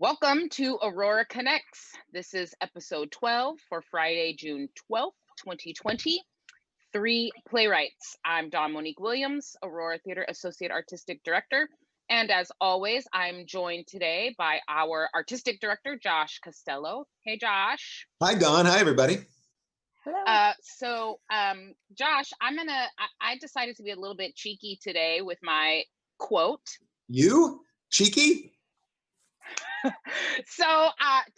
Welcome to Aurora Connects. This is episode 12 for Friday, June 12th, 2020. Three Playwrights. I'm Monique Williams, Aurora Theater Associate Artistic Director. And as always, I'm joined today by our Artistic Director, Josh Costello. Hey, Josh. Hi, Dawn. Hi, everybody. Hello. Josh, I decided to be a little bit cheeky today with my quote. You? Cheeky? So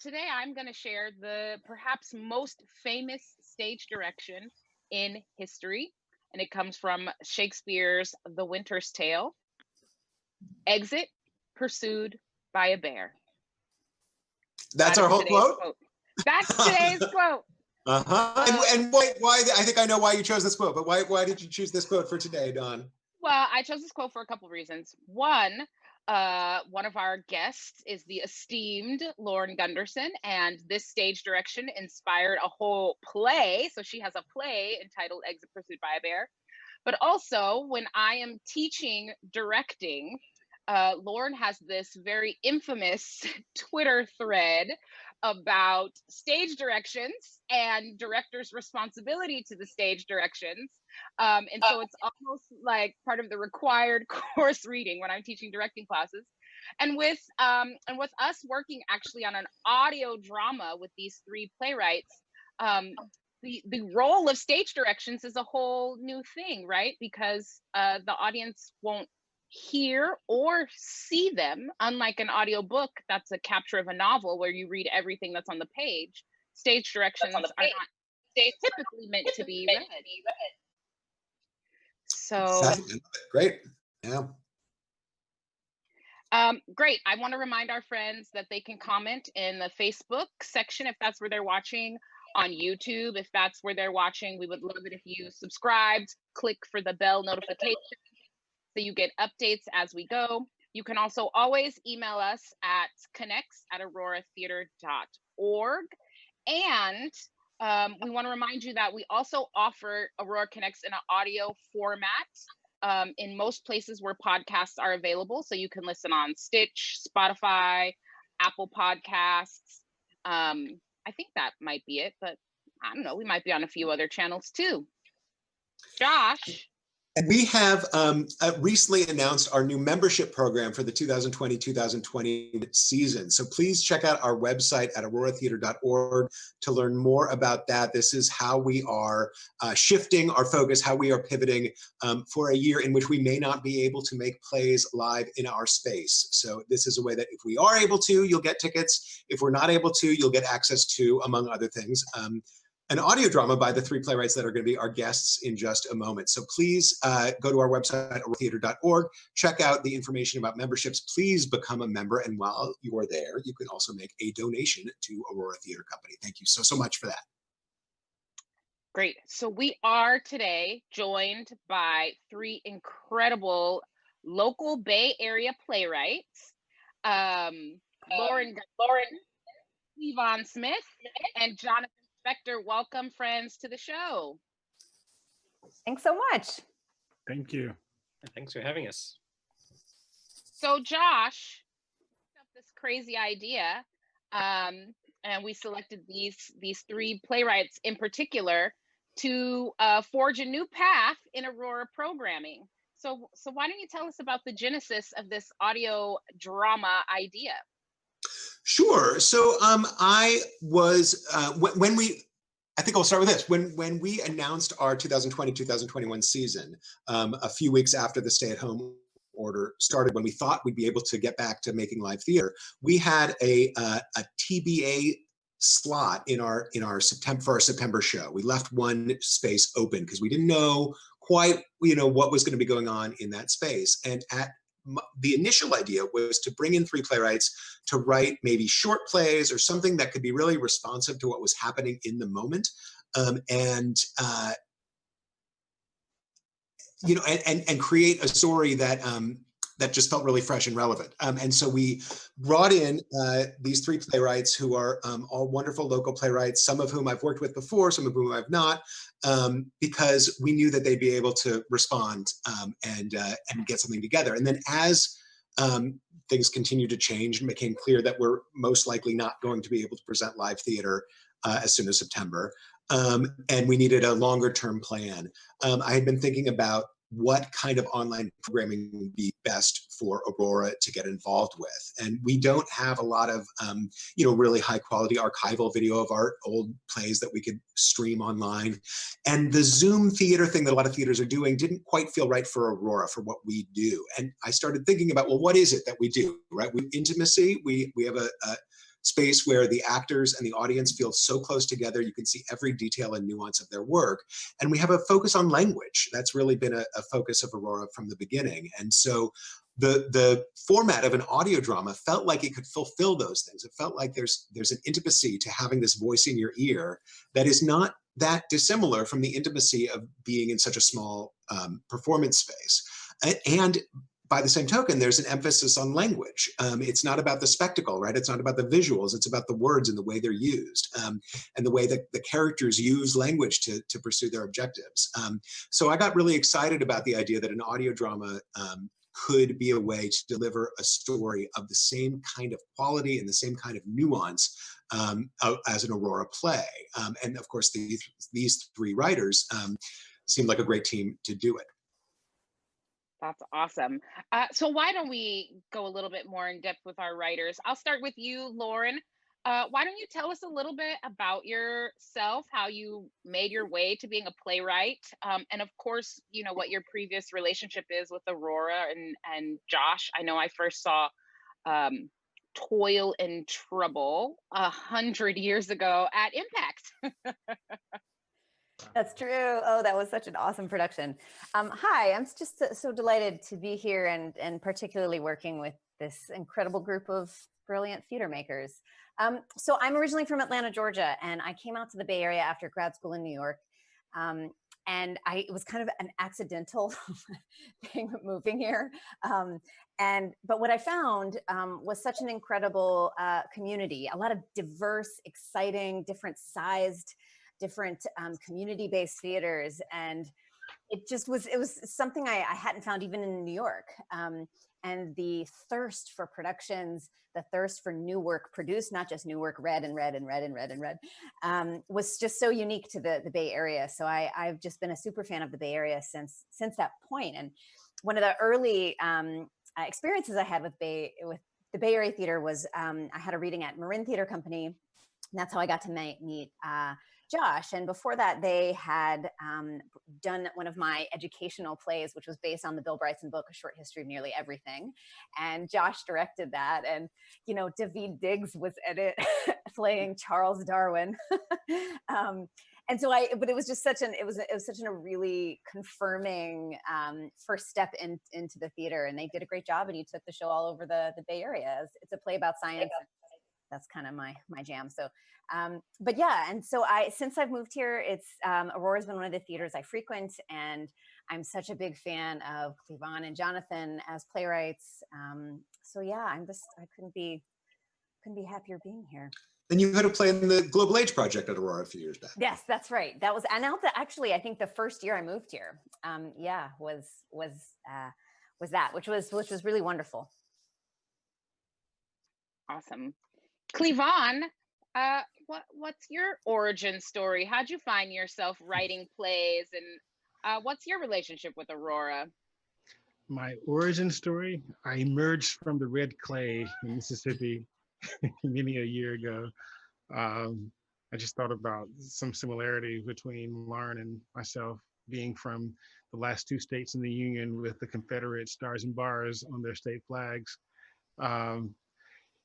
today I'm going to share the perhaps most famous stage direction in history, and it comes from Shakespeare's The Winter's Tale. Exit pursued by a bear. That's our whole quote? That's today's quote. And why? I think I know why you chose this quote, but why did you choose this quote for today, Dawn? Well, I chose this quote for a couple of reasons. One of our guests is the esteemed Lauren Gunderson, and this stage direction inspired a whole play. So she has a play entitled Exit Pursued by a Bear. But also, when I am teaching directing, Lauren has this very infamous Twitter thread about stage directions and directors' responsibility to the stage directions. And so it's almost like part of the required course reading when I'm teaching directing classes. And with us working actually on an audio drama with these three playwrights, the role of stage directions is a whole new thing, right? Because the audience won't hear or see them, unlike an audio book that's a capture of a novel where you read everything that's on the page. Stage directions are not typically meant to be read. So great. Yeah. Great. I want to remind our friends that they can comment in the Facebook section if that's where they're watching, on YouTube if that's where they're watching. We would love it if you subscribed, click for the bell notification so you get updates as we go. You can also always email us at connects@auroratheater.org. And we want to remind you that we also offer Aurora Connects in an audio format in most places where podcasts are available. So you can listen on Stitch, Spotify, Apple Podcasts. I think that might be it, but I don't know. We might be on a few other channels too. Josh. And we have recently announced our new membership program for the 2020-2021 season. So please check out our website at auroratheater.org to learn more about that. This is how we are shifting our focus, how we are pivoting for a year in which we may not be able to make plays live in our space. So this is a way that if we are able to, you'll get tickets. If we're not able to, you'll get access to, among other things, an audio drama by the three playwrights that are going to be our guests in just a moment. So please go to our website at auroratheater.org, check out the information about memberships. Please become a member. And while you are there, you can also make a donation to Aurora Theater Company. Thank you so much for that. Great. So we are today joined by three incredible local Bay Area playwrights, Lauren, Cleavon Smith, and Jonathan Spector. Welcome, friends, to the show. Thanks so much. Thank you. Thanks for having us. So Josh, this crazy idea, and we selected these three playwrights in particular to forge a new path in Aurora programming. So why don't you tell us about the genesis of this audio drama idea? Sure. So I was, I think I'll start with this. When we announced our 2020-2021 season, a few weeks after the stay-at-home order started, when we thought we'd be able to get back to making live theater, we had a TBA slot in our September show. We left one space open because we didn't know quite what was going to be going on in that space. And the initial idea was to bring in three playwrights to write maybe short plays or something that could be really responsive to what was happening in the moment, and create a story that that just felt really fresh and relevant. And so we brought in these three playwrights who are all wonderful local playwrights, some of whom I've worked with before, some of whom I've not, because we knew that they'd be able to respond and get something together. And then as things continued to change and became clear that we're most likely not going to be able to present live theater as soon as September. And we needed a longer term plan. I had been thinking about what kind of online programming would be best for Aurora to get involved with. And we don't have a lot of, really high quality archival video of our old plays that we could stream online. And the Zoom theater thing that a lot of theaters are doing didn't quite feel right for Aurora, for what we do. And I started thinking about, well, what is it that we do, right? Intimacy, we have a space where the actors and the audience feel so close together. You can see every detail and nuance of their work. And we have a focus on language. That's really been a focus of Aurora from the beginning. And so the format of an audio drama felt like it could fulfill those things. It felt like there's an intimacy to having this voice in your ear that is not that dissimilar from the intimacy of being in such a small performance space. And by the same token, there's an emphasis on language. It's not about the spectacle, right? It's not about the visuals. It's about the words and the way they're used, and the way that the characters use language to pursue their objectives. So I got really excited about the idea that an audio drama could be a way to deliver a story of the same kind of quality and the same kind of nuance as an Aurora play. And of course, these three writers seemed like a great team to do it. That's awesome. So why don't we go a little bit more in depth with our writers? I'll start with you, Lauren. Why don't you tell us a little bit about yourself, how you made your way to being a playwright, and of course, what your previous relationship is with Aurora and Josh. I know I first saw Toil and Trouble 100 years ago at Impact. That's true. Oh, that was such an awesome production. Hi, I'm just so delighted to be here and particularly working with this incredible group of brilliant theater makers. So I'm originally from Atlanta, Georgia, and I came out to the Bay Area after grad school in New York. And it was kind of an accidental thing moving here. But what I found was such an incredible community, a lot of diverse, exciting, different sized, different community-based theaters. And it was something I hadn't found even in New York. And the thirst for productions, the thirst for new work produced, not just new work read and read and read and read and read, was just so unique to the Bay Area. So I've just been a super fan of the Bay Area since that point. And one of the early experiences I had with the Bay Area theater was I had a reading at Marin Theater Company. And that's how I got to meet Josh. And before that, they had done one of my educational plays, which was based on the Bill Bryson book, A Short History of Nearly Everything. And Josh directed that. And, Daveed Diggs was in it playing Charles Darwin. And so but it was just such it was such a really confirming first step into the theater. And they did a great job. And he took the show all over the Bay Area. It's a play about science. That's kind of my jam. So, but yeah. And so since I've moved here, Aurora's been one of the theaters I frequent, and I'm such a big fan of Cleavon and Jonathan as playwrights. So yeah, I couldn't be happier being here. And you had a play in the Global Age Project at Aurora a few years back. Yes, that's right. That was, and actually, I think the first year I moved here, was that, which was really wonderful. Awesome. Cleavon, what's your origin story? How'd you find yourself writing plays, and what's your relationship with Aurora? My origin story, I emerged from the red clay in Mississippi many a year ago. I just thought about some similarities between Lauren and myself, being from the last two states in the Union with the Confederate stars and bars on their state flags.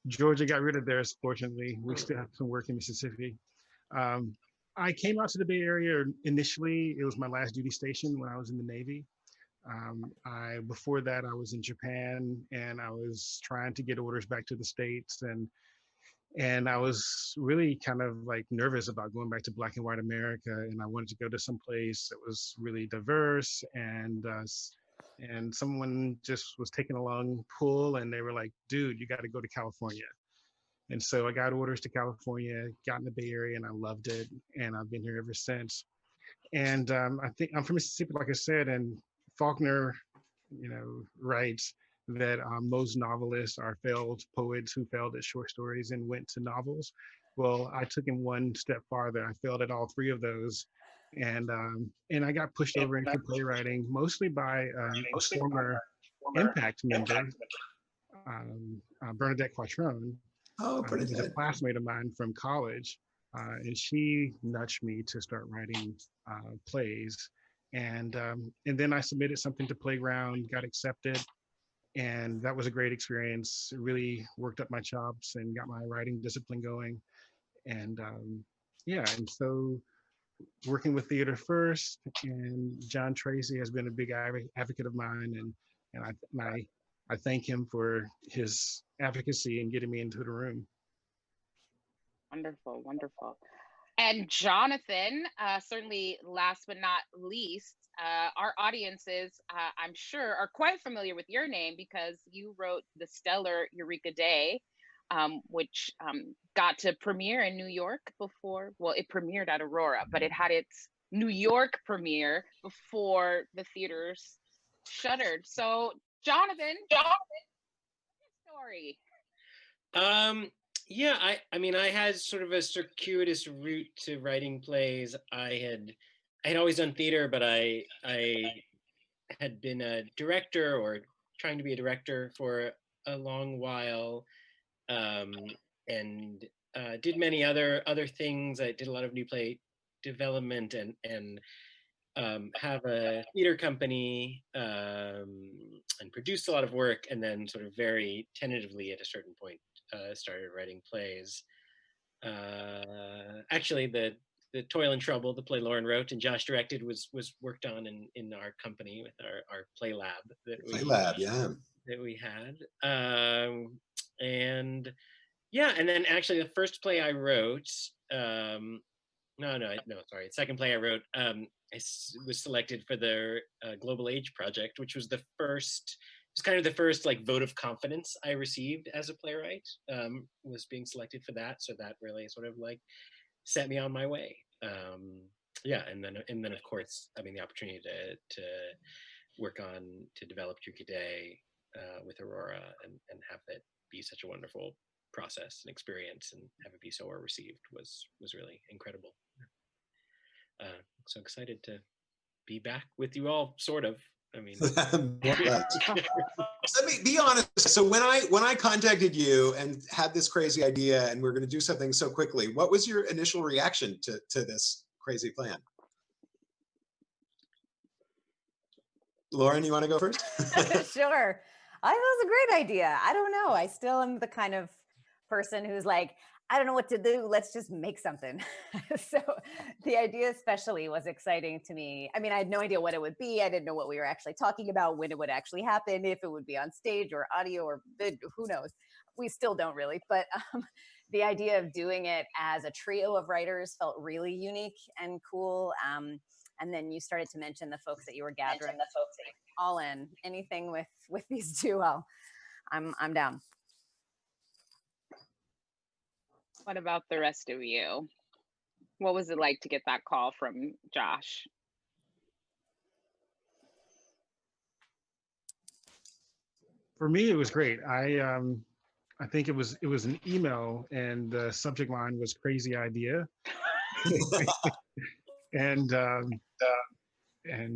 Georgia got rid of theirs, fortunately. We still have some work in Mississippi. I came out to the Bay Area initially. It was my last duty station when I was in the Navy. Before that, I was in Japan, and I was trying to get orders back to the States. And I was really kind of like nervous about going back to Black and white America. And I wanted to go to some place that was really diverse, and someone just was taking a long pull, and they were like, dude, you got to go to California. And so I got orders to California, got in the Bay Area, and I loved it. And I've been here ever since. And I think I'm from Mississippi, like I said, and Faulkner, writes, that most novelists are failed poets who failed at short stories and went to novels. Well, I took him one step farther. I failed at all three of those, and I got pushed over into playwriting mostly by a former Impact member, Bernadette Quattrone, Oh, who was a Bernadette. classmate of mine from college, and she nudged me to start writing plays. And then I submitted something to Playground, got accepted, and that was a great experience. It really worked up my chops and got my writing discipline going. And yeah, and so working with Theater First, and John Tracy has been a big advocate of mine, and I thank him for his advocacy and getting me into the room. Wonderful, wonderful. And Jonathan, certainly last but not least, our audiences, I'm sure, are quite familiar with your name because you wrote the stellar Eureka Day, which got to premiere in New York before, well, it premiered at Aurora, but it had its New York premiere before the theaters shuttered. So, Jonathan, story. Yeah, I mean, I had sort of a circuitous route to writing plays. I had always done theater, but I had been a director or trying to be a director for a long while, and did many other things. I did a lot of new play development and have a theater company, and produced a lot of work, and then sort of very tentatively at a certain point started writing plays. Actually, the Toil and Trouble, the play Lauren wrote and Josh directed, was worked on in our company with our play lab that we had. And yeah, and then actually the first play I wrote, second play I wrote, I was selected for the Global Age Project, which was kind of the first like vote of confidence I received as a playwright, was being selected for that. So that really sort of like set me on my way. Yeah, and then of course, I mean, the opportunity to work on, to develop Eureka Day with Aurora and have it be such a wonderful process and experience and have it be so well received was really incredible. So excited to be back with you all, sort of. I mean, let me be honest. So when I contacted you and had this crazy idea and we're going to do something so quickly, what was your initial reaction to this crazy plan? Lauren, you want to go first? Sure. I thought it was a great idea. I don't know. I still am the kind of person who's like, I don't know what to do. Let's just make something. So the idea especially was exciting to me. I mean, I had no idea what it would be. I didn't know what we were actually talking about, when it would actually happen, if it would be on stage or audio or who knows. We still don't really. But the idea of doing it as a trio of writers felt really unique and cool. And then you started to mention the folks that you were gathering. All in. Anything with these two, I'm down. What about the rest of you? What was it like to get that call from Josh? For me, it was great. I think it was an email, and the subject line was "crazy idea," and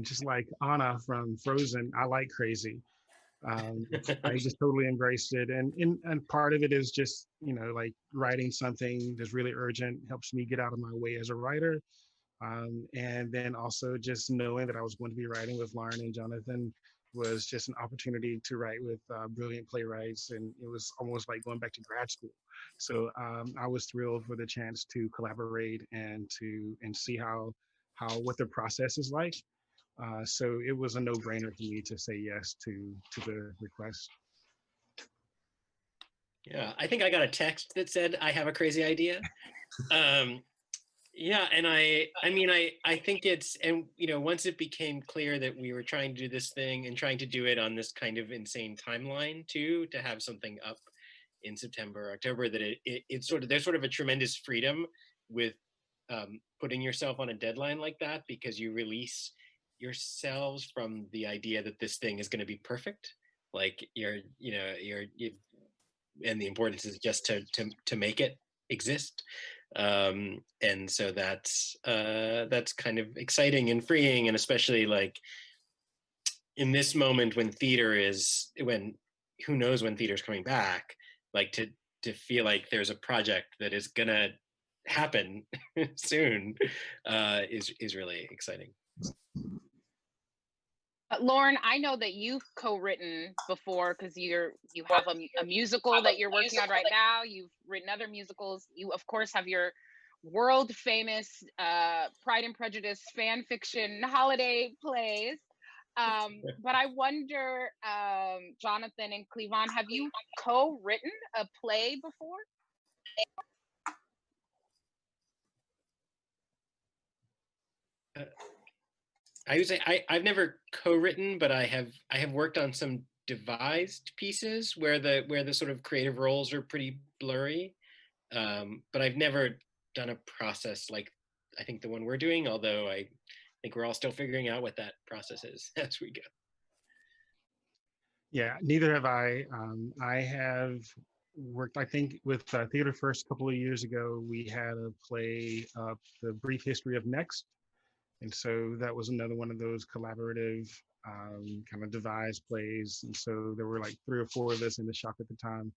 just like Anna from Frozen, I like crazy. I just totally embraced it, and part of it is just, you know, like writing something that's really urgent helps me get out of my way as a writer, and then also just knowing that I was going to be writing with Lauren and Jonathan was just an opportunity to write with brilliant playwrights, and it was almost like going back to grad school. So I was thrilled for the chance to collaborate and see how what the process is like. So it was a no-brainer for me to say yes to the request. Yeah, I think I got a text that said I have a crazy idea. Yeah, and I mean, I think it's, and you know, once it became clear that we were trying to do this thing and trying to do it on this kind of insane timeline too, to have something up in September, October, that it's sort of, there's sort of a tremendous freedom with putting yourself on a deadline like that, because you release yourselves from the idea that this thing is going to be perfect. like and the importance is just to make it exist. And so that's kind of exciting and freeing, and especially like in this moment when who knows when theater's coming back, like to feel like there's a project that is gonna happen soon is really exciting. Lauren, I know that you've co-written before because you have a musical that you're working on right now. You've written other musicals. You, of course, have your world famous Pride and Prejudice fan fiction holiday plays. But I wonder, Jonathan and Cleavon, have you co-written a play before? I would say I've never co-written, but I have worked on some devised pieces where the sort of creative roles are pretty blurry. But I've never done a process like I think the one we're doing, although I think we're all still figuring out what that process is as we go. Yeah, neither have I. I have worked, I think, with Theater First a couple of years ago. We had a play, The Brief History of Next. And so that was another one of those collaborative kind of devised plays. And so there were like 3 or 4 of us in the shop at the time.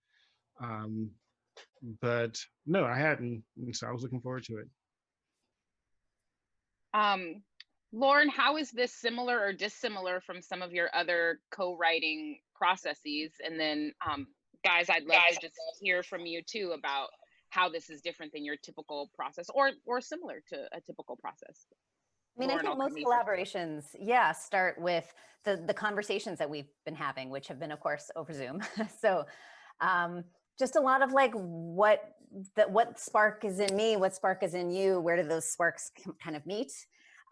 But no, I hadn't. And so I was looking forward to it. Lauren, how is this similar or dissimilar from some of your other co-writing processes? And then guys, I'd love to just hear from you too about how this is different than your typical process or similar to a typical process. I mean, I think most collaborations, start with the conversations that we've been having, which have been, of course, over Zoom. So just a lot of like what spark is in me, what spark is in you, where do those sparks kind of meet?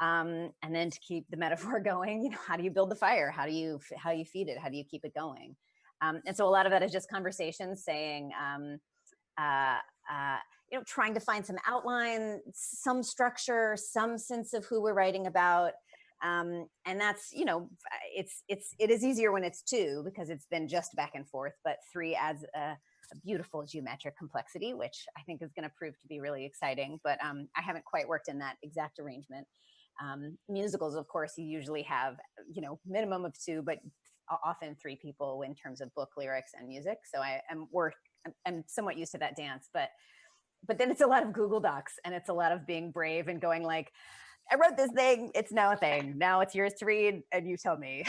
And then to keep the metaphor going, how do you build the fire? How do you feed it? How do you keep it going? And so a lot of that is just conversations saying, trying to find some outline, some structure, some sense of who we're writing about. And that's, it is easier when it's 2 because it's then just back and forth, but 3 adds a beautiful geometric complexity, which I think is going to prove to be really exciting. But I haven't quite worked in that exact arrangement. Musicals, of course, you usually have, minimum of 2, but often 3 people in terms of book, lyrics, and music. So I'm somewhat used to that dance, but then it's a lot of Google Docs, and it's a lot of being brave and going like, I wrote this thing, it's now a thing. Now it's yours to read, and you tell me.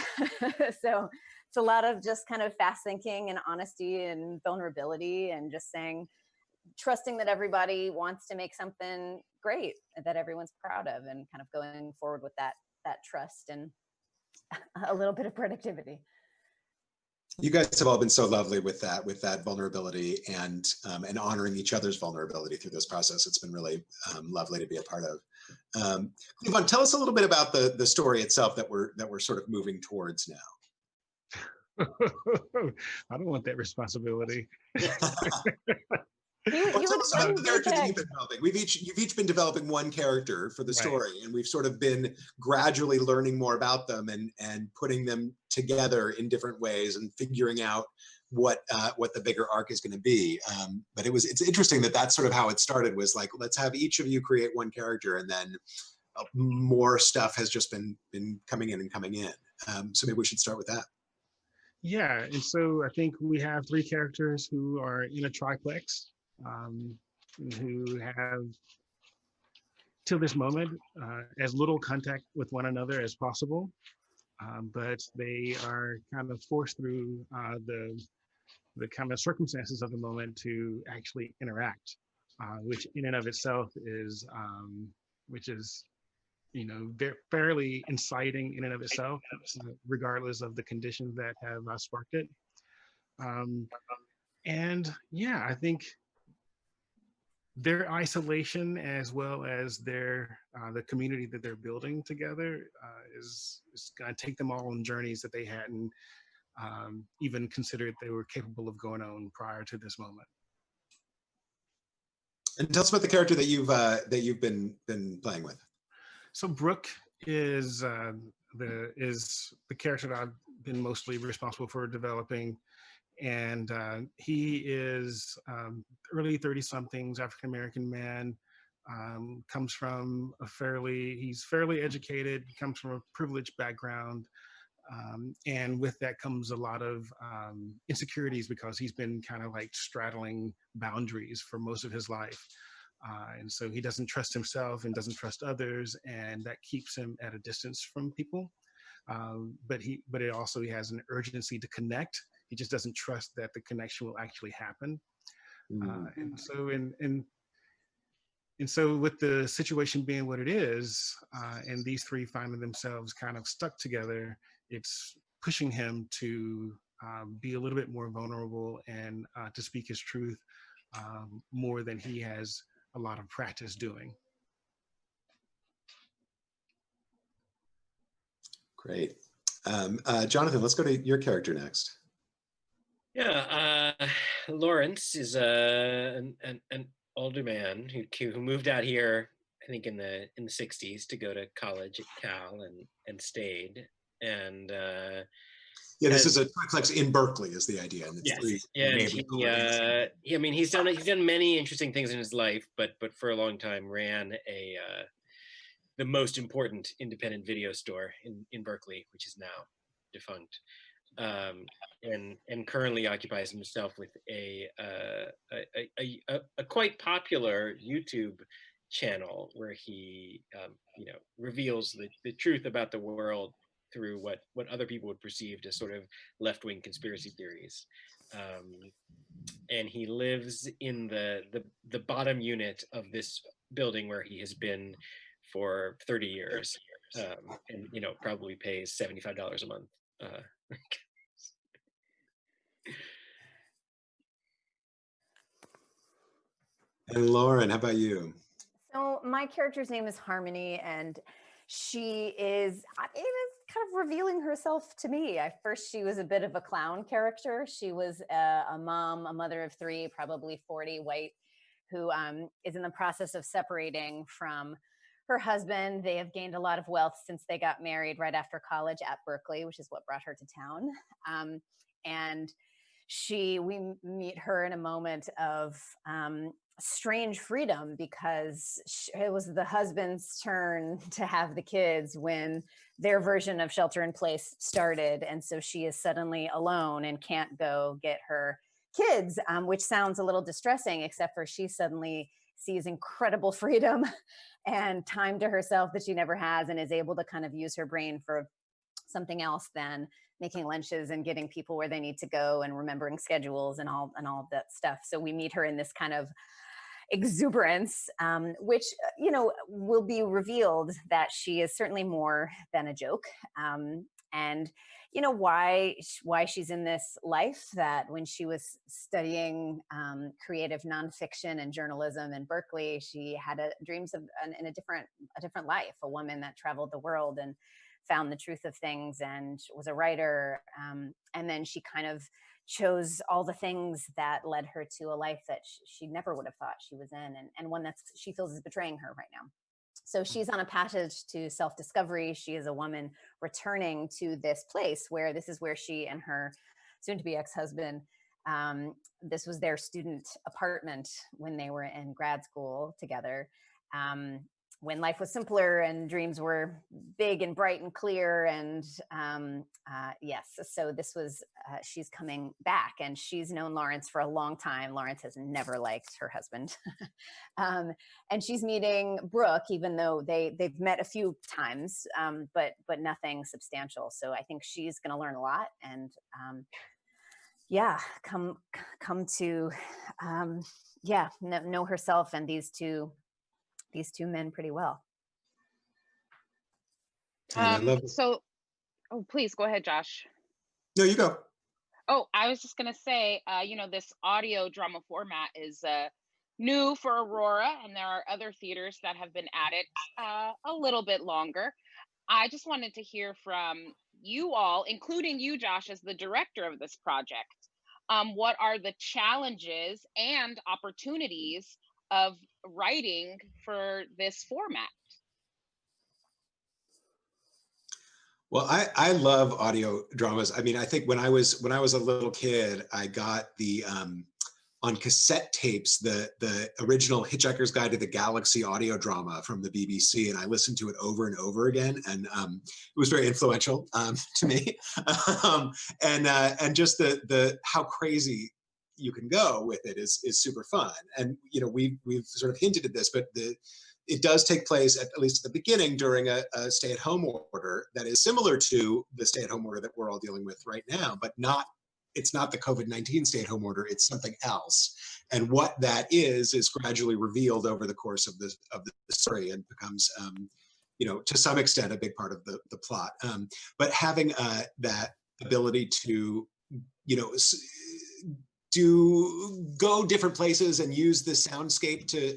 So it's a lot of just kind of fast thinking and honesty and vulnerability and just saying, trusting that everybody wants to make something great that everyone's proud of, and kind of going forward with that trust and a little bit of productivity. You guys have all been so lovely with that vulnerability and honoring each other's vulnerability through this process. It's been really lovely to be a part of. Cleavon, tell us a little bit about the story itself that we're sort of moving towards now. I don't want that responsibility. Tell us about the character that you've been developing. You've each been developing one character for the story, and we've sort of been gradually learning more about them and putting them together in different ways and figuring out what the bigger arc is going to be. But it's interesting that that's sort of how it started, was like, let's have each of you create one character, and then more stuff has just been coming in and coming in. So maybe we should start with that. Yeah, and so I think we have 3 characters who are in a triplex. Who have, till this moment, as little contact with one another as possible, but they are kind of forced through the kind of circumstances of the moment to actually interact, which in and of itself is, fairly inciting in and of itself, regardless of the conditions that have sparked it. And yeah, I think their isolation, as well as their the community that they're building together, is going to take them all on journeys that they hadn't even considered they were capable of going on prior to this moment. And tell us about the character that you've been playing with. So Brooke is the character that I've been mostly responsible for developing. And he is early 30-somethings, African-American man, comes from he's fairly educated, comes from a privileged background. And with that comes a lot of insecurities because he's been kind of like straddling boundaries for most of his life. And so he doesn't trust himself and doesn't trust others, and that keeps him at a distance from people. But he has an urgency to connect. He just doesn't trust that the connection will actually happen. And so with the situation being what it is, and these three finding themselves kind of stuck together, it's pushing him to be a little bit more vulnerable and to speak his truth more than he has a lot of practice doing. Great. Jonathan, let's go to your character next. Yeah, Lawrence is an older man who moved out here, I think in the 60s, to go to college at Cal and stayed. And this is a triplex in Berkeley, is the idea. And it's he's done many interesting things in his life, but for a long time ran the most important independent video store in Berkeley, which is now defunct. And currently occupies himself with a quite popular YouTube channel where he reveals the truth about the world through what other people would perceive as sort of left-wing conspiracy theories. And he lives in the bottom unit of this building where he has been for 30 years, and probably pays $75 a month. And Lauren, how about you? So my character's name is Harmony, and she is kind of revealing herself to me. At first, she was a bit of a clown character. She was a mother of three, probably 40, white, who is in the process of separating from her husband. They have gained a lot of wealth since they got married right after college at Berkeley, which is what brought her to town. And we meet her in a moment of strange freedom, because it was the husband's turn to have the kids when their version of shelter in place started. And so she is suddenly alone and can't go get her kids, which sounds a little distressing, except for she suddenly sees incredible freedom and time to herself that she never has, and is able to kind of use her brain for something else than making lunches and getting people where they need to go and remembering schedules and all of that stuff. So we meet her in this kind of exuberance, which, will be revealed that she is certainly more than a joke. And why she's in this life, that when she was studying creative nonfiction and journalism in Berkeley, she had dreams of in a different life, a woman that traveled the world and found the truth of things and was a writer. And then she kind of chose all the things that led her to a life that she never would have thought she was in, and one that she feels is betraying her right now. So she's on a passage to self-discovery. She is a woman returning to this place where this is where she and her soon-to-be ex-husband, this was their student apartment when they were in grad school together, when life was simpler and dreams were big and bright and clear. And yes, so this was, she's coming back, and she's known Lawrence for a long time. Lawrence has never liked her husband. And she's meeting Brooke, even though they've met a few times, but nothing substantial. So I think she's going to learn a lot, and come to know herself and these two men pretty well. Please go ahead, Josh. No, you go. Oh, I was just going to say, this audio drama format is new for Aurora, and there are other theaters that have been at it a little bit longer. I just wanted to hear from you all, including you, Josh, as the director of this project. What are the challenges and opportunities of writing for this format? Well, I love audio dramas. I mean, I think when I was a little kid, I got the on cassette tapes the original Hitchhiker's Guide to the Galaxy audio drama from the BBC, and I listened to it over and over again, and it was very influential to me. And just the how crazy you can go with it is super fun. And you know, we've sort of hinted at this, but it does take place, at least at the beginning, during a stay-at-home order that is similar to the stay-at-home order that we're all dealing with right now, but it's not the COVID-19 stay-at-home order, it's something else. And what that is gradually revealed over the course of the story and becomes, you know, to some extent, a big part of the plot. But having that ability to, you know, go different places and use the soundscape to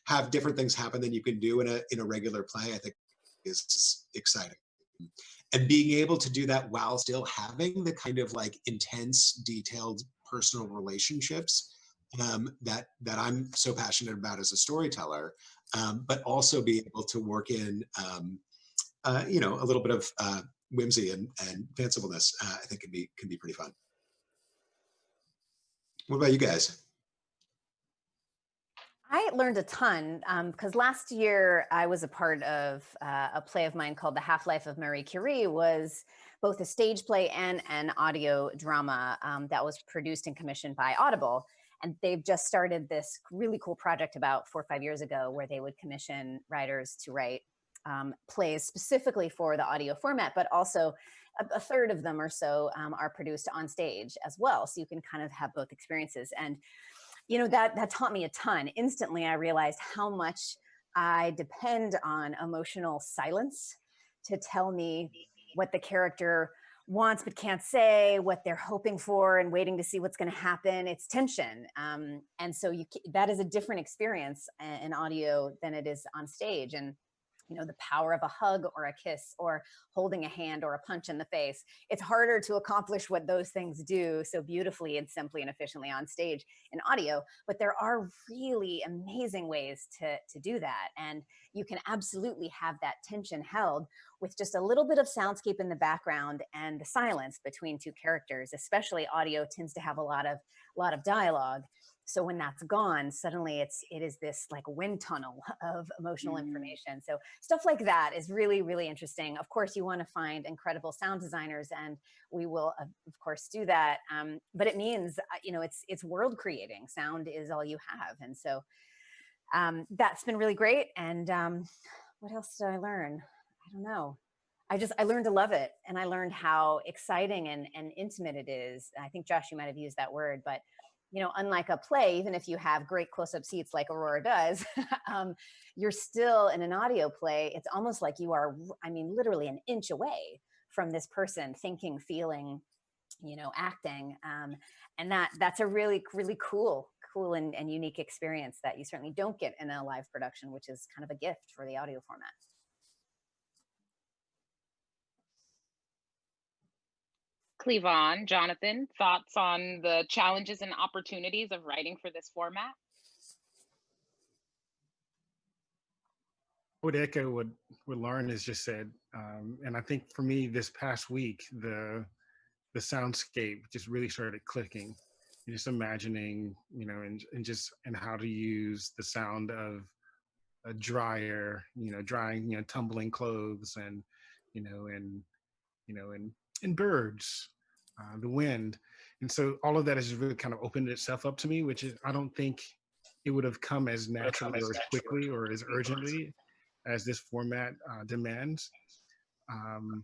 have different things happen than you can do in a regular play, I think is exciting. And being able to do that while still having the kind of like intense, detailed personal relationships that I'm so passionate about as a storyteller, but also be able to work in, you know, a little bit of whimsy and fancifulness, I think can be pretty fun. What about you guys? I learned a ton because last year I was a part of a play of mine called The Half-Life of Marie Curie. Was both a stage play and an audio drama that was produced and commissioned by Audible. And they've just started this really cool project about 4 or 5 years ago where they would commission writers to write plays specifically for the audio format, but also a third of them or so are produced on stage as well. So you can kind of have both experiences. And you know, that taught me a ton. Instantly, I realized how much I depend on emotional silence to tell me what the character wants but can't say, what they're hoping for and waiting to see what's going to happen. It's tension. And so that is a different experience in audio than it is on stage. And you know, the power of a hug or a kiss or holding a hand or a punch in the face. It's harder to accomplish what those things do so beautifully and simply and efficiently on stage in audio, but there are really amazing ways to do that. And you can absolutely have that tension held with just a little bit of soundscape in the background and the silence between two characters. Especially audio tends to have a lot of dialogue. So when that's gone, suddenly it is this like wind tunnel of emotional information. So stuff like that is really, really interesting. Of course, you want to find incredible sound designers, and we will, of course, do that. But it means, you know, it's world creating. Sound is all you have. And so that's been really great. And what else did I learn? I don't know. I learned to love it. And I learned how exciting and intimate it is. I think, Josh, you might have used that word, but you know, unlike a play, even if you have great close-up seats like Aurora does, you're still in an audio play. It's almost like you are, I mean, literally an inch away from this person thinking, feeling, you know, acting. And that's a really, really cool and unique experience that you certainly don't get in a live production, which is kind of a gift for the audio format. Cleavon, Jonathan, thoughts on the challenges and opportunities of writing for this format? I would echo what Lauren has just said. And I think for me this past week, the soundscape just really started clicking. Just imagining, you know, and how to use the sound of a dryer, you know, drying, you know, tumbling clothes and birds, the wind. And so all of that has really kind of opened itself up to me, which is, I don't think it would have come as naturally or as quickly or as urgently as this format demands. And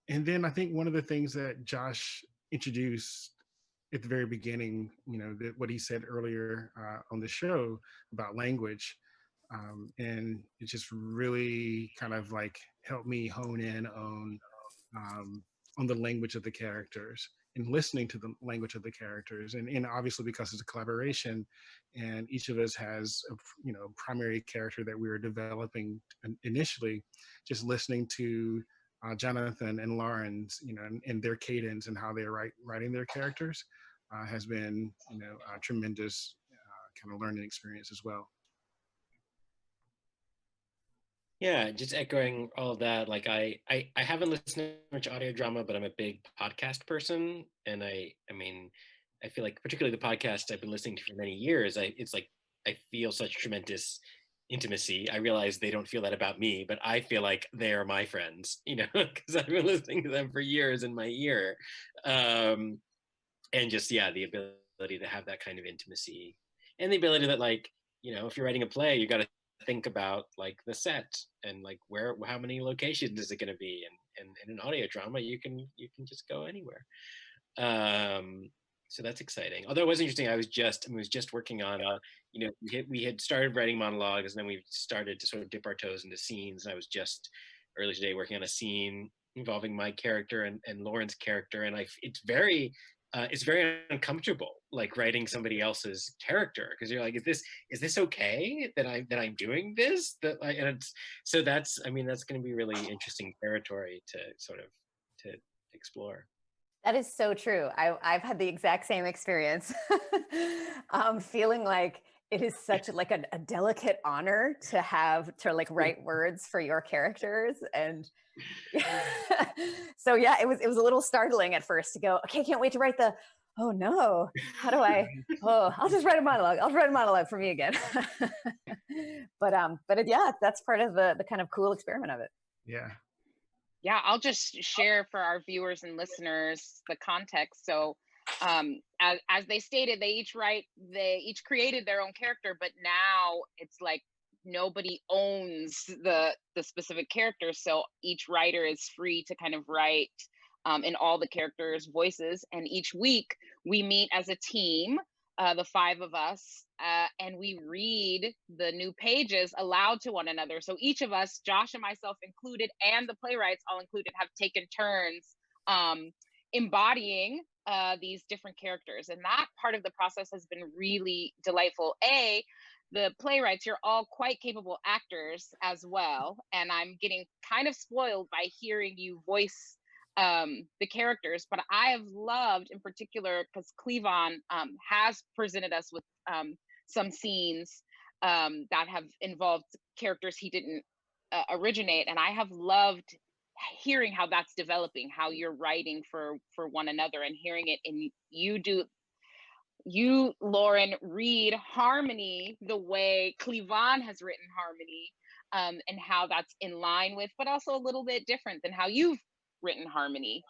then I think one of the things that Josh introduced at the very beginning, you know, what he said earlier on the show about language, and it just really kind of like helped me hone in on the language of the characters and listening to the language of the characters. And obviously because it's a collaboration and each of us has a, you know, primary character that we were developing initially, just listening to Jonathan and Lauren's, you know, and their cadence and how they're writing their characters has been, you know, a tremendous kind of learning experience as well. Yeah, just echoing all of that. Like I haven't listened to much audio drama, but I'm a big podcast person, and I mean, I feel like particularly the podcasts I've been listening to for many years, it's like I feel such tremendous intimacy. I realize they don't feel that about me, but I feel like they are my friends, you know, because I've been listening to them for years in my ear, and just yeah, the ability to have that kind of intimacy, and the ability that like you know, if you're writing a play, you got to think about like the set and like how many locations is it going to be, and in an audio drama you can just go anywhere. So that's exciting. Although it was interesting, I was just working on you know, we had started writing monologues, and then we started to sort of dip our toes into scenes, and I was just earlier today working on a scene involving my character and Lauren's character, and it's very uncomfortable, like writing somebody else's character, because you're like, is this okay that I'm doing this? So that's, I mean, that's going to be really interesting territory to sort of to explore. That is so true. I've had the exact same experience. Feeling like it is such like a delicate honor to like write words for your characters. And so yeah, it was a little startling at first to go, okay, can't wait to write oh no, how do I'll just write a monologue. I'll write a monologue for me again. but yeah, that's part of the kind of cool experiment of it. Yeah. Yeah, I'll just share for our viewers and listeners the context. So as they stated, they each created their own character, but now it's like nobody owns the specific character. So each writer is free to kind of write in all the characters' voices. And each week we meet as a team, the five of us, and we read the new pages aloud to one another. So each of us, Josh and myself included, and the playwrights all included, have taken turns embodying these different characters. And that part of the process has been really delightful. The playwrights, you're all quite capable actors as well. And I'm getting kind of spoiled by hearing you voice the characters, but I have loved in particular, because Cleavon has presented us with some scenes that have involved characters he didn't originate, and I have loved hearing how that's developing, how you're writing for one another, and hearing it in you, Lauren, read harmony the way Cleavon has written harmony, and how that's in line with, but also a little bit different than how you've written harmony.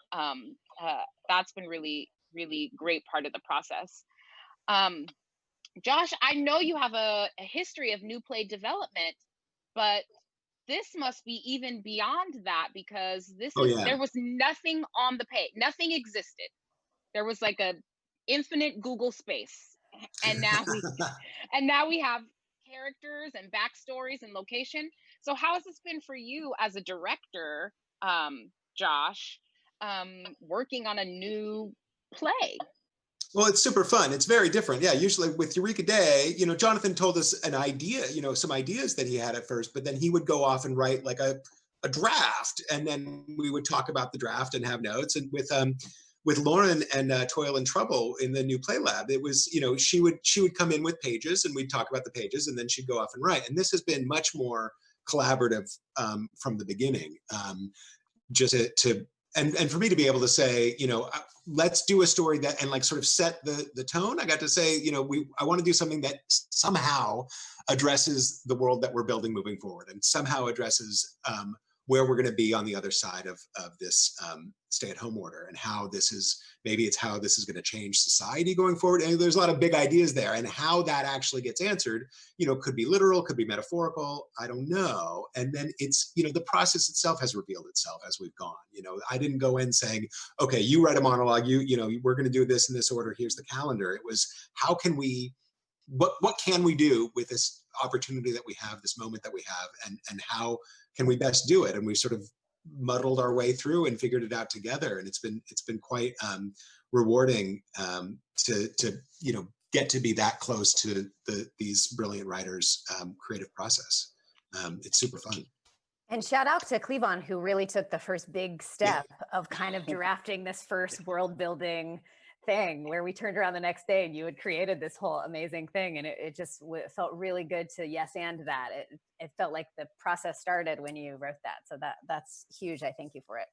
That's been really, really great part of the process. Josh, I know you have a history of new play development, but this must be even beyond that, because there was nothing on the page, nothing existed. There was like a infinite Google space, and now we have characters and backstories and location. So how has this been for you as a director, Josh, working on a new play? Well, it's super fun. It's very different. Yeah, usually with Eureka Day, you know, Jonathan told us an idea, you know, some ideas that he had at first, but then he would go off and write like a draft, and then we would talk about the draft and have notes. And with Lauren and Toil and Trouble in the new play lab, it was, you know, she would come in with pages, and we'd talk about the pages, and then she'd go off and write. And this has been much more collaborative from the beginning. Just and for me to be able to say, you know, let's do a story that, and like sort of set the tone. I got to say, you know, I want to do something that somehow addresses the world that we're building moving forward, and somehow addresses where we're going to be on the other side of this stay-at-home order, and how this is how this is going to change society going forward. And there's a lot of big ideas there, and how that actually gets answered, you know, could be literal, could be metaphorical, I don't know. And then it's, you know, the process itself has revealed itself as we've gone. You know, I didn't go in saying, okay, you write a monologue, you know, we're going to do this in this order, here's the calendar. It was, how can we, what can we do with this opportunity that we have, this moment that we have, and how can we best do it? And we sort of muddled our way through and figured it out together. And it's been quite rewarding to you know, get to be that close to these brilliant writers' creative process. It's super fun. And shout out to Cleavon, who really took the first big step of kind of drafting this first world building thing where we turned around the next day and you had created this whole amazing thing. And it just felt really good to yes and that. It felt like the process started when you wrote that. So that's huge. I thank you for it.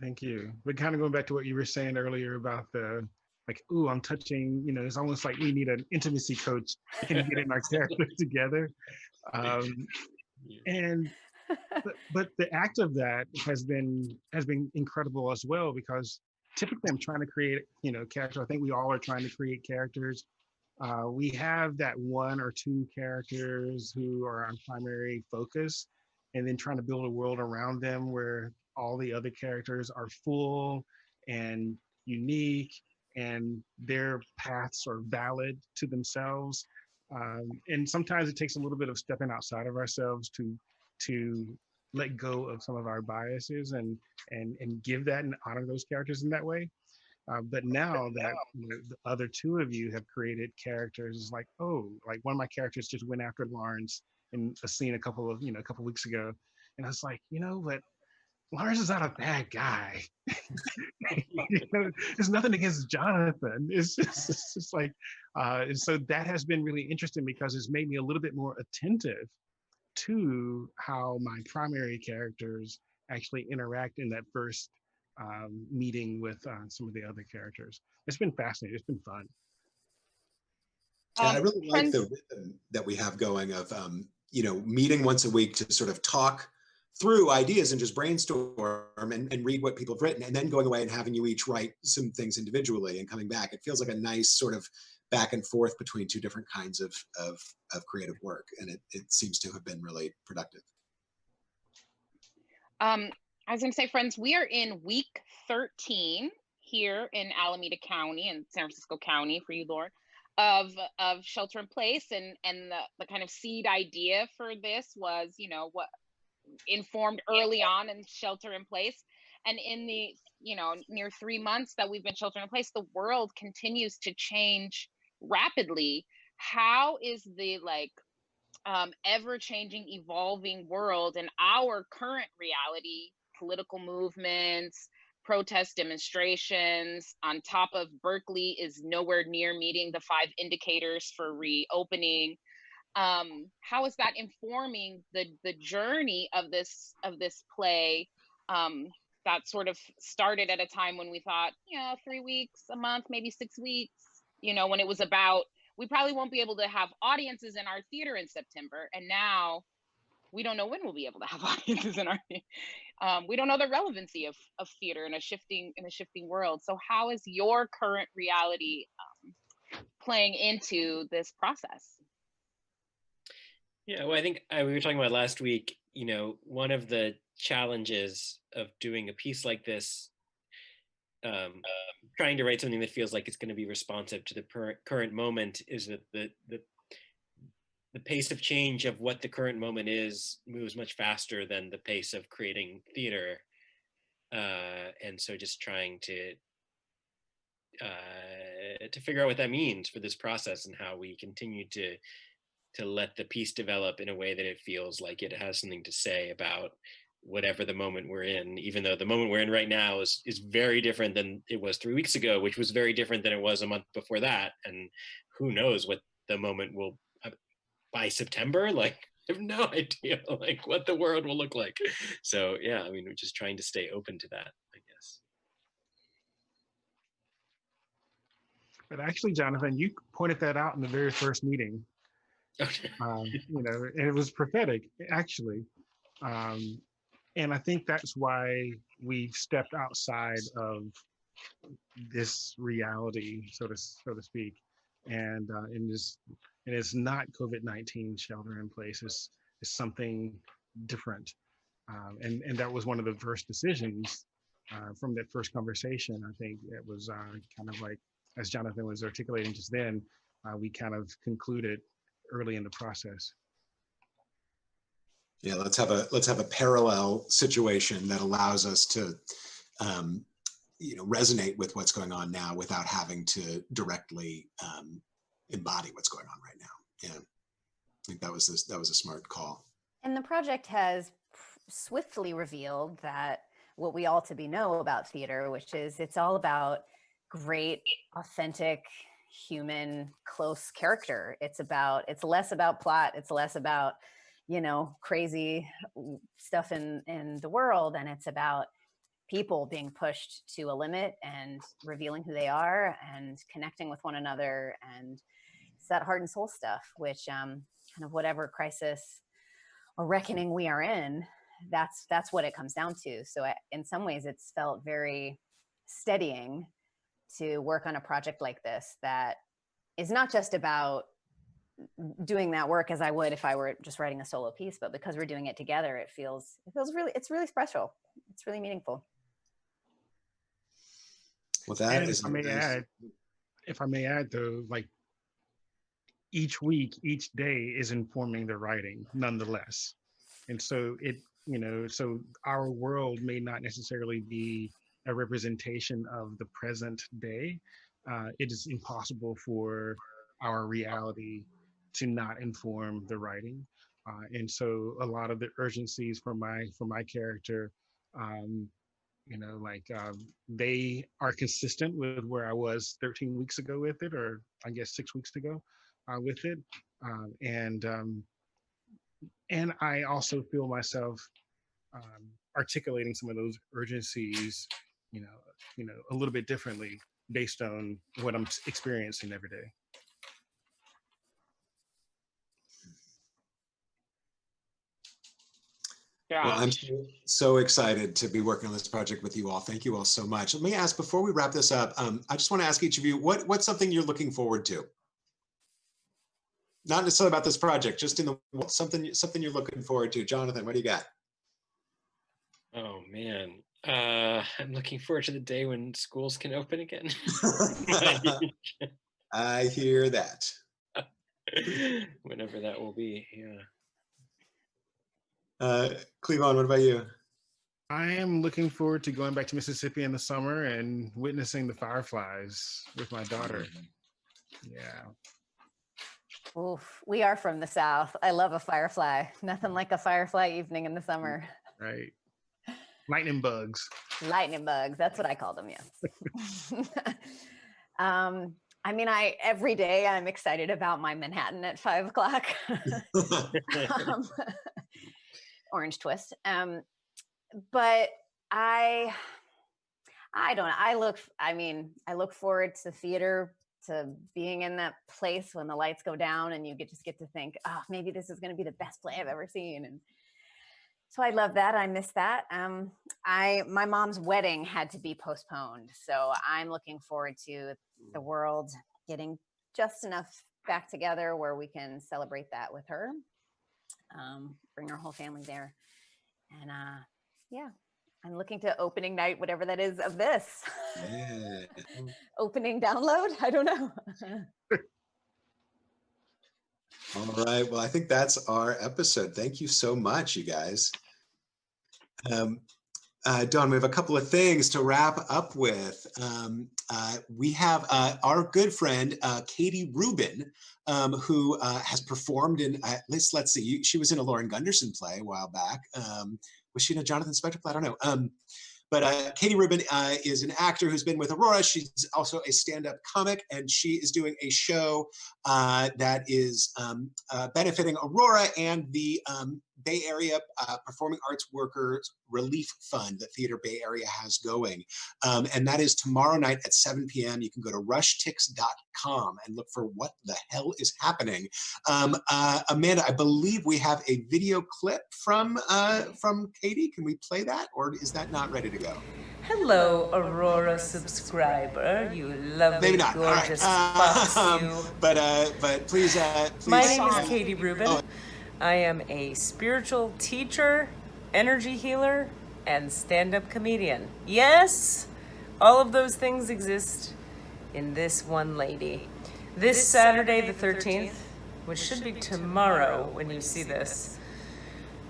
Thank you. But kind of going back to what you were saying earlier about the, like, ooh, I'm touching, you know, it's almost like we need an intimacy coach that can get in our characters together. And but the act of that has been incredible as well, because typically I'm trying to create, you know, characters. I think we all are trying to create characters. We have that one or two characters who are our primary focus, and then trying to build a world around them where all the other characters are full and unique and their paths are valid to themselves. And sometimes it takes a little bit of stepping outside of ourselves to let go of some of our biases and give that and honor those characters in that way. But now that, you know, the other two of you have created characters, it's like, oh, like one of my characters just went after Lawrence in a scene a couple weeks ago, and I was like, you know, but Lawrence is not a bad guy. You know, there's nothing against Jonathan. It's just like, and so that has been really interesting because it's made me a little bit more attentive to how my primary characters actually interact in that first meeting with some of the other characters. It's been fascinating. It's been fun. Yeah, I really like the rhythm that we have going of, you know, meeting once a week to sort of talk through ideas and just brainstorm and read what people have written, and then going away and having you each write some things individually and coming back. It feels like a nice sort of back and forth between two different kinds of creative work, and it seems to have been really productive. I was going to say, friends, we are in week 13 here in Alameda County and San Francisco County, for you, Lauren, of shelter in place, and the kind of seed idea for this was, you know, what informed early on in shelter in place, and in the, you know, near 3 months that we've been sheltering in place, the world continues to change rapidly. How is the ever-changing, evolving world and our current reality, political movements, protest demonstrations, on top of Berkeley is nowhere near meeting the 5 indicators for reopening, how is that informing the journey of this play, that sort of started at a time when we thought, you know, 3 weeks, a month, maybe 6 weeks, you know, when it was about, we probably won't be able to have audiences in our theater in September, and now we don't know when we'll be able to have audiences in our we don't know the relevancy of theater in a shifting world. So how is your current reality playing into this process? Yeah, well, I think we were talking about last week, you know, one of the challenges of doing a piece like this, trying to write something that feels like it's going to be responsive to the current moment, is that the pace of change of what the current moment is moves much faster than the pace of creating theater. And so just trying to figure out what that means for this process and how we continue to let the piece develop in a way that it feels like it has something to say about whatever the moment we're in, even though the moment we're in right now is very different than it was 3 weeks ago, which was very different than it was a month before that. And who knows what the moment will, by September, like, I have no idea like what the world will look like. So yeah, I mean, we're just trying to stay open to that, I guess. But actually, Jonathan, you pointed that out in the very first meeting. Okay. You know, and it was prophetic, actually. And I think that's why we've stepped outside of this reality, so to speak, and it's not COVID-19 shelter in place. It's something different, and that was one of the first decisions from that first conversation. I think it was kind of like, as Jonathan was articulating just then, we kind of concluded early in the process. Yeah, let's have a parallel situation that allows us to, you know, resonate with what's going on now without having to directly embody what's going on right now. Yeah, I think that was a smart call. And the project has swiftly revealed that what we all to be know about theater, which is it's all about great, authentic, human, close character. It's less about plot. It's less about, crazy stuff in the world. And it's about people being pushed to a limit and revealing who they are and connecting with one another. And it's that heart and soul stuff, which kind of whatever crisis or reckoning we are in, that's what it comes down to. So in some ways it's felt very steadying to work on a project like this that is not just about doing that work as I would if I were just writing a solo piece, but because we're doing it together, it feels it's really special. It's really meaningful. Well, that and is if I may add though, like each week, each day is informing the writing nonetheless. And so so our world may not necessarily be a representation of the present day. It is impossible for our reality to not inform the writing. And so a lot of the urgencies for my character, they are consistent with where I was 13 weeks ago with it, or I guess 6 weeks ago with it. And I also feel myself articulating some of those urgencies, a little bit differently based on what I'm experiencing every day. Well, I'm so excited to be working on this project with you all. Thank you all so much. Let me ask, before we wrap this up, I just want to ask each of you, what's something you're looking forward to? Not necessarily about this project, just in the something you're looking forward to. Jonathan, what do you got? Oh man, I'm looking forward to the day when schools can open again. I hear that. Whenever that will be, yeah. Cleavon, what about you? I am looking forward to going back to Mississippi in the summer and witnessing the fireflies with my daughter. Yeah. Oof, we are from the South. I love a firefly. Nothing like a firefly evening in the summer. Right. Lightning bugs. Lightning bugs. That's what I call them. Yes. Every day I'm excited about my Manhattan at 5 o'clock. Orange twist. But I don't know. I look forward to theater, to being in that place when the lights go down and you just get to think, oh, maybe this is going to be the best play I've ever seen. And so I love that. I miss that. My mom's wedding had to be postponed. So I'm looking forward to the world getting just enough back together where we can celebrate that with her. Bring our whole family there. And I'm looking to opening night, whatever that is, of this. Yeah. Opening download? I don't know. All right. Well, I think that's our episode. Thank you so much, you guys. Dawn, we have a couple of things to wrap up with. We have our good friend, Katie Rubin, who has performed in, let's see, she was in a Lauren Gunderson play a while back. Was she in a Jonathan Spector play? I don't know. But Katie Rubin is an actor who's been with Aurora. She's also a stand-up comic, and she is doing a show that is benefiting Aurora and the Bay Area Performing Arts Workers Relief Fund that Theater Bay Area has going. And that is tomorrow night at 7 p.m. You can go to rushtix.com and look for what the hell is happening. Amanda, I believe we have a video clip from Katie. Can we play that, or is that not ready to go? Hello, Aurora subscriber, you lovely, Maybe not. gorgeous Right. fox, you. But please. My name is Katie Rubin. Oh. I am a spiritual teacher, energy healer, and stand-up comedian. Yes, all of those things exist in this one lady. This Saturday the 13th, which should be tomorrow when you see this,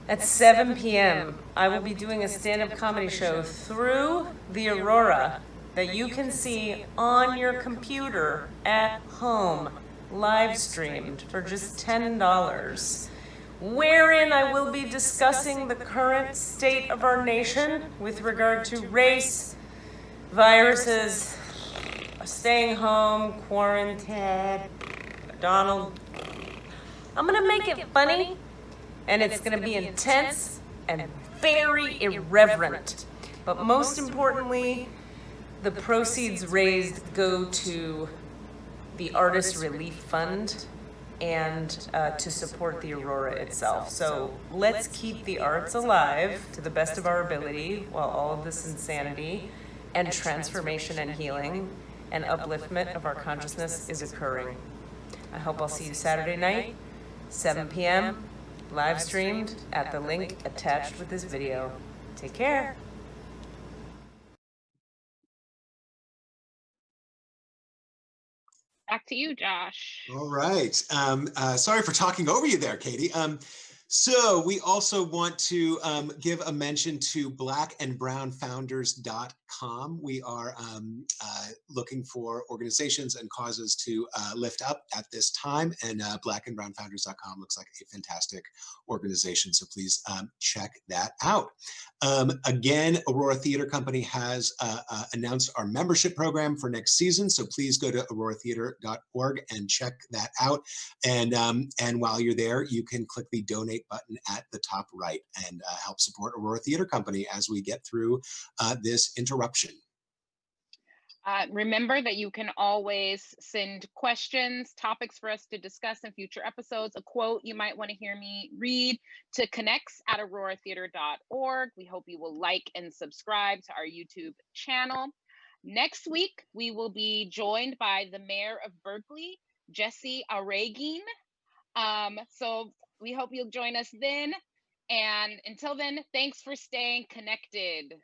at 7 p.m., I will be doing a stand-up comedy show through the Aurora that you can see on your computer at home, live streamed for just $10, wherein I will be discussing the current state of our nation with regard to race, viruses, staying home, quarantined, Donald. I'm gonna make it funny, and it's gonna be intense and very irreverent. But most importantly, the proceeds raised go to the Artist Relief Fund and to support the Aurora itself. So let's keep the arts alive to the best of our ability while all of this insanity and transformation and healing and upliftment of our consciousness is occurring. I hope I'll see you Saturday night, 7 p.m., live streamed at the link attached with this video. Take care. Back to you, Josh. All right. Sorry for talking over you there, Katie. So we also want to give a mention to blackandbrownfounders.com. We are looking for organizations and causes to lift up at this time, and blackandbrownfounders.com looks like a fantastic organization, so please check that out. Again, Aurora Theater Company has announced our membership program for next season, so please go to auroratheater.org and check that out. And while you're there, you can click the donate button at the top right and help support Aurora Theater Company as we get through this interruption. Remember that you can always send questions, topics for us to discuss in future episodes, a quote you might want to hear me read, to connects@auroratheater.org. We hope you will like and subscribe to our YouTube channel. Next week, we will be joined by the mayor of Berkeley, Jesse Aregin. So we hope you'll join us then. And until then, thanks for staying connected.